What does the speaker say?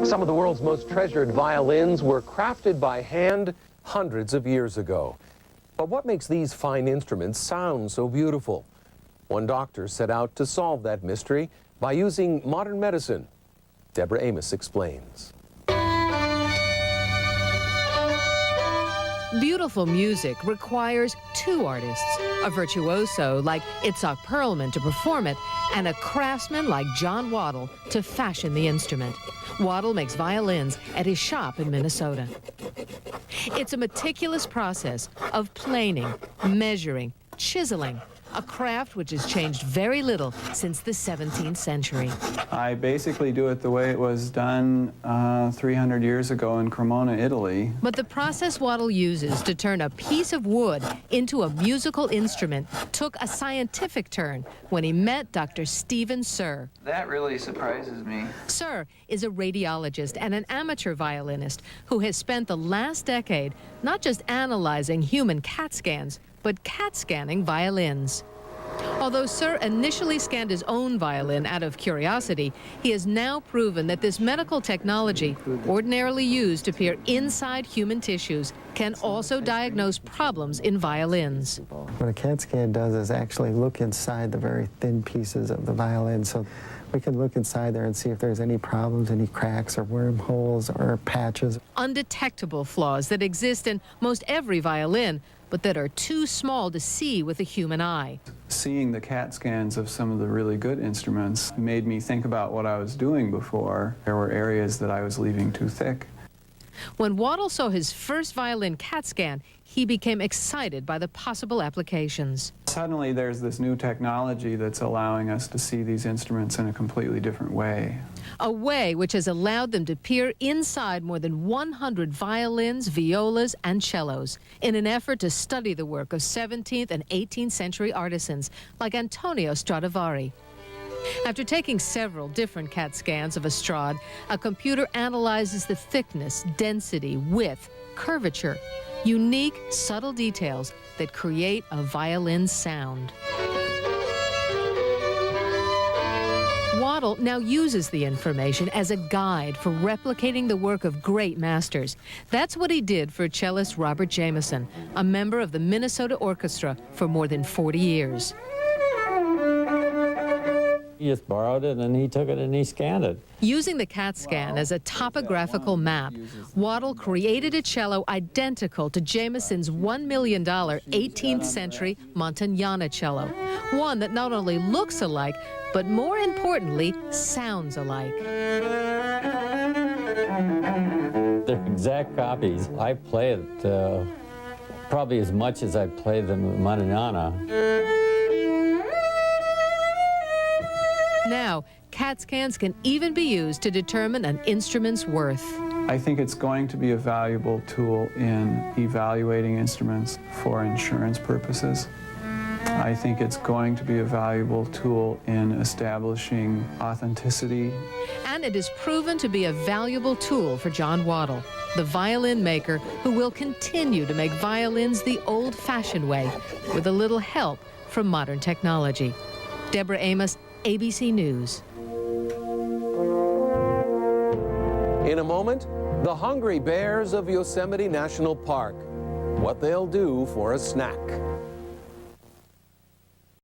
Some of the world's most treasured violins were crafted by hand hundreds of years ago. But what makes these fine instruments sound so beautiful? One doctor set out to solve that mystery by using modern medicine. Deborah Amos explains. Beautiful music requires two artists, a virtuoso like Itzhak Perlman to perform it, and a craftsman like John Waddle to fashion the instrument. Waddle makes violins at his shop in Minnesota. It's a meticulous process of planing, measuring, chiseling, a craft which has changed very little since the 17th century. I basically do it the way it was done 300 years ago in Cremona, Italy. But the process Waddle uses to turn a piece of wood into a musical instrument took a scientific turn when he met Dr. Stephen Sir. That really surprises me. Sir is a radiologist and an amateur violinist who has spent the last decade not just analyzing human CAT scans, but CAT scanning violins. Although Sir initially scanned his own violin out of curiosity, he has now proven that this medical technology, ordinarily used to peer inside human tissues, can also diagnose problems in violins. What a CAT scan does is actually look inside the very thin pieces of the violin. So we can look inside there and see if there's any problems, any cracks or wormholes or patches. Undetectable flaws that exist in most every violin, but that are too small to see with the human eye. Seeing the CAT scans of some of the really good instruments made me think about what I was doing before. There were areas that I was leaving too thick. When Waddle saw his first violin CAT scan, he became excited by the possible applications. Suddenly there's this new technology that's allowing us to see these instruments in a completely different way. A way which has allowed them to peer inside more than 100 violins, violas, and cellos in an effort to study the work of 17th and 18th century artisans like Antonio Stradivari. After taking several different CAT scans of a Strad, a computer analyzes the thickness, density, width, curvature, unique, subtle details that create a violin sound. Waddle now uses the information as a guide for replicating the work of great masters. That's what he did for cellist Robert Jamieson, a member of the Minnesota Orchestra for more than 40 years. He just borrowed it and he took it and he scanned it. Using the CAT scan as a topographical map, Waddle created a cello identical to Jamieson's $1 million 18th century Montagnana cello, one that not only looks alike, but more importantly, sounds alike. They're exact copies. I play it probably as much as I play the Montagnana. Now, CAT scans can even be used to determine an instrument's worth. I think it's going to be a valuable tool in evaluating instruments for insurance purposes. I think it's going to be a valuable tool in establishing authenticity. And it is proven to be a valuable tool for John Waddle, the violin maker who will continue to make violins the old-fashioned way with a little help from modern technology. Deborah Amos, ABC News. In a moment, the hungry bears of Yosemite National Park. What they'll do for a snack.